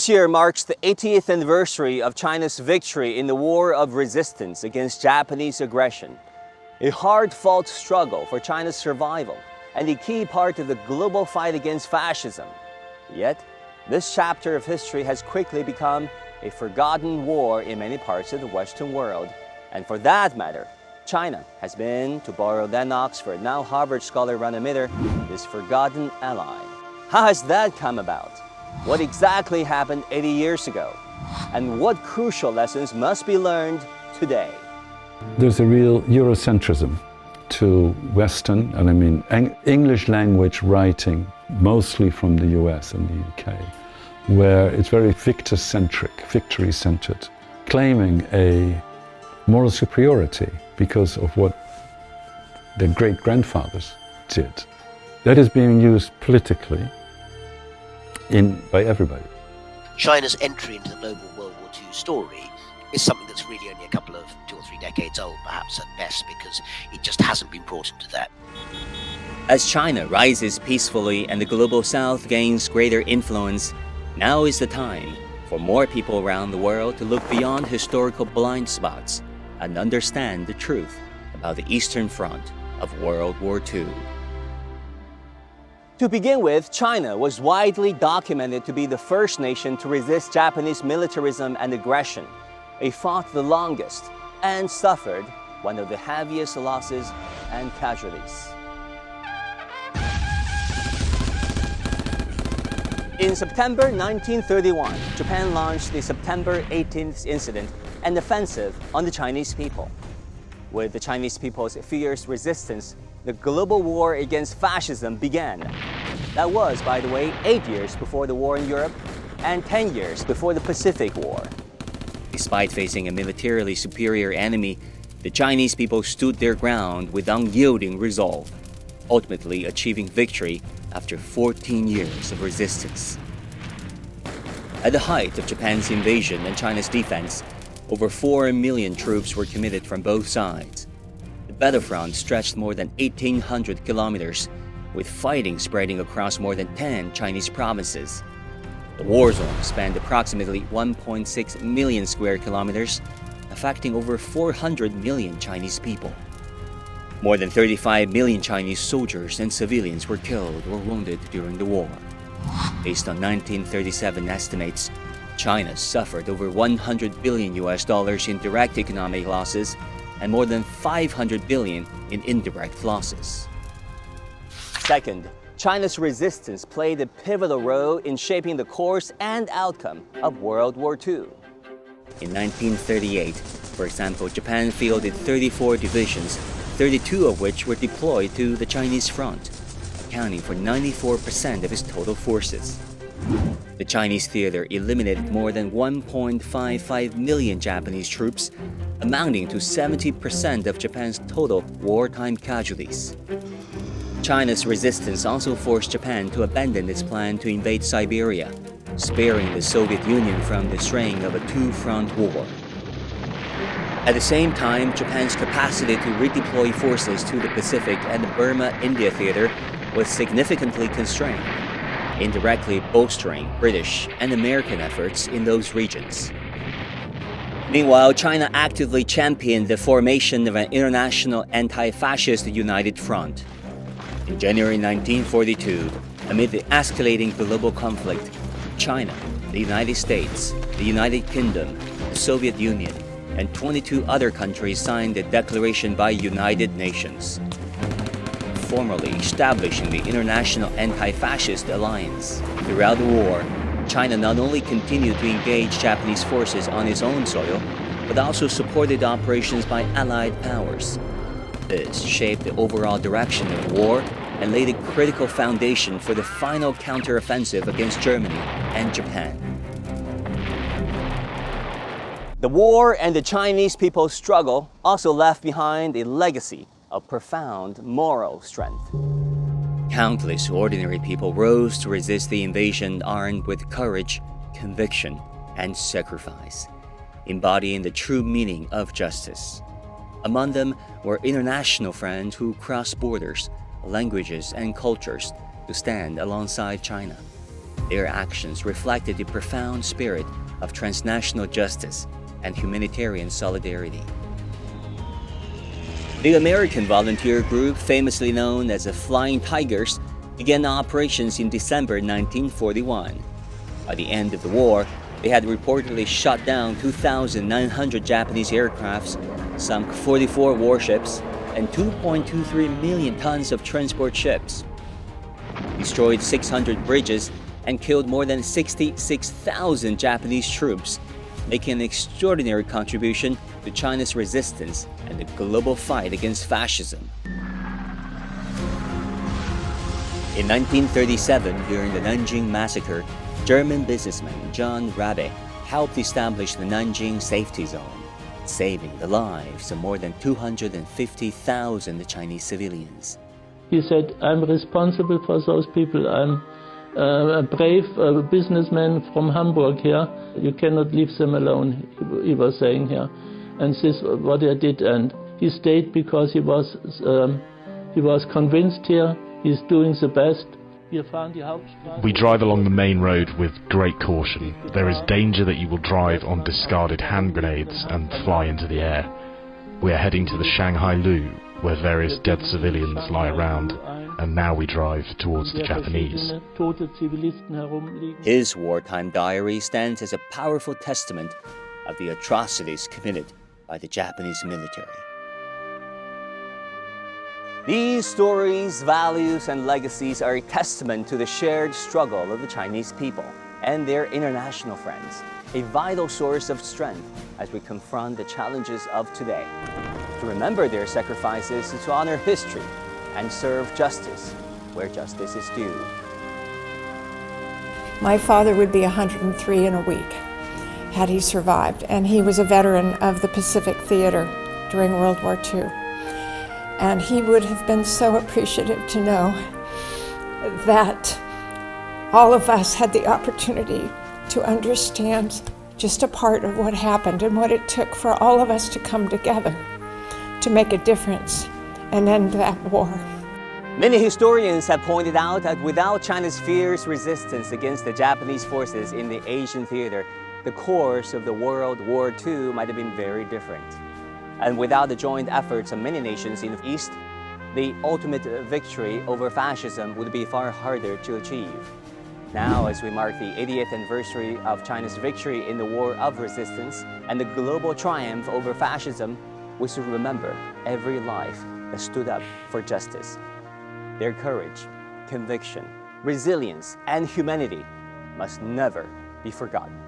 This year marks the 80th anniversary of China's victory in the War of Resistance against Japanese aggression, a hard-fought struggle for China's survival and a key part of the global fight against fascism. Yet, this chapter of history has quickly become a forgotten war in many parts of the Western world. And for that matter, China has been, to borrow then Oxford, now Harvard scholar Rana Mitter, this forgotten ally. How has that come about? What exactly happened 80 years ago? And what crucial lessons must be learned today? There's a real Eurocentrism to Western, and I mean English language writing, mostly from the US and the UK, where it's very victor-centric, victory-centered, claiming a moral superiority because of what their great-grandfathers did. That is being used politically by everybody. China's entry into the global World War II story is something that's really only a couple of 2 or 3 decades old, perhaps at best, because it just hasn't been brought into that. As China rises peacefully and the global south gains greater influence, now is the time for more people around the world to look beyond historical blind spots and understand the truth about the Eastern Front of World War II. To begin with, China was widely documented to be the first nation to resist Japanese militarism and aggression. It fought the longest and suffered one of the heaviest losses and casualties. In September 1931, Japan launched the September 18th incident, an offensive on the Chinese people. With the Chinese people's fierce resistance, the global war against fascism began. That was, by the way, 8 years before the war in Europe and 10 years before the Pacific War. Despite facing a militarily superior enemy, the Chinese people stood their ground with unyielding resolve, ultimately achieving victory after 14 years of resistance. At the height of Japan's invasion and China's defense, over 4 million troops were committed from both sides. The battlefront stretched more than 1,800 kilometers, with fighting spreading across more than 10 Chinese provinces. The war zone spanned approximately 1.6 million square kilometers, affecting over 400 million Chinese people. More than 35 million Chinese soldiers and civilians were killed or wounded during the war. Based on 1937 estimates, China suffered over $100 billion in direct economic losses and more than $500 billion in indirect losses. Second, China's resistance played a pivotal role in shaping the course and outcome of World War II. In 1938, for example, Japan fielded 34 divisions, 32 of which were deployed to the Chinese front, accounting for 94% of its total forces. The Chinese theater eliminated more than 1.55 million Japanese troops, amounting to 70% of Japan's total wartime casualties. China's resistance also forced Japan to abandon its plan to invade Siberia, sparing the Soviet Union from the strain of a two-front war. At the same time, Japan's capacity to redeploy forces to the Pacific and the Burma-India theater was significantly constrained, indirectly bolstering British and American efforts in those regions. Meanwhile, China actively championed the formation of an international anti-fascist united front. In January 1942, amid the escalating global conflict, China, the United States, the United Kingdom, the Soviet Union, and 22 other countries signed the Declaration by United Nations, formally establishing the International Anti-Fascist Alliance. Throughout the war, China not only continued to engage Japanese forces on its own soil, but also supported operations by Allied powers. This shaped the overall direction of the war and laid a critical foundation for the final counteroffensive against Germany and Japan. The war and the Chinese people's struggle also left behind a legacy of profound moral strength. Countless ordinary people rose to resist the invasion armed with courage, conviction, and sacrifice, embodying the true meaning of justice. Among them were international friends who crossed borders, languages, and cultures to stand alongside China. Their actions reflected the profound spirit of transnational justice and humanitarian solidarity. The American volunteer group, famously known as the Flying Tigers, began operations in December 1941. By the end of the war, they had reportedly shot down 2,900 Japanese aircrafts, sunk 44 warships, and 2.23 million tons of transport ships, destroyed 600 bridges, and killed more than 66,000 Japanese troops, making an extraordinary contribution to China's resistance and the global fight against fascism. In 1937, during the Nanjing Massacre, German businessman John Rabe helped establish the Nanjing Safety Zone, saving the lives of more than 250,000 Chinese civilians. He said, "I'm responsible for those people. I'm a brave businessman from Hamburg here. You cannot leave them alone," he was saying here. And this is what I did. And he stayed because he was convinced here he's doing the best. We drive along the main road with great caution. There is danger that you will drive on discarded hand grenades and fly into the air. We are heading to the Shanghai Lu, where various dead civilians lie around, and now we drive towards the Japanese. His wartime diary stands as a powerful testament of the atrocities committed by the Japanese military. These stories, values, and legacies are a testament to the shared struggle of the Chinese people and their international friends, a vital source of strength as we confront the challenges of today. To remember their sacrifices is to honor history and serve justice where justice is due. My father would be 103 in a week had he survived, and he was a veteran of the Pacific Theater during World War II. And he would have been so appreciative to know that all of us had the opportunity to understand just a part of what happened and what it took for all of us to come together to make a difference and end that war. Many historians have pointed out that without China's fierce resistance against the Japanese forces in the Asian theater, the course of the World War II might have been very different. And without the joint efforts of many nations in the East, the ultimate victory over fascism would be far harder to achieve. Now, as we mark the 80th anniversary of China's victory in the War of Resistance and the global triumph over fascism, we should remember every life that stood up for justice. Their courage, conviction, resilience, and humanity must never be forgotten.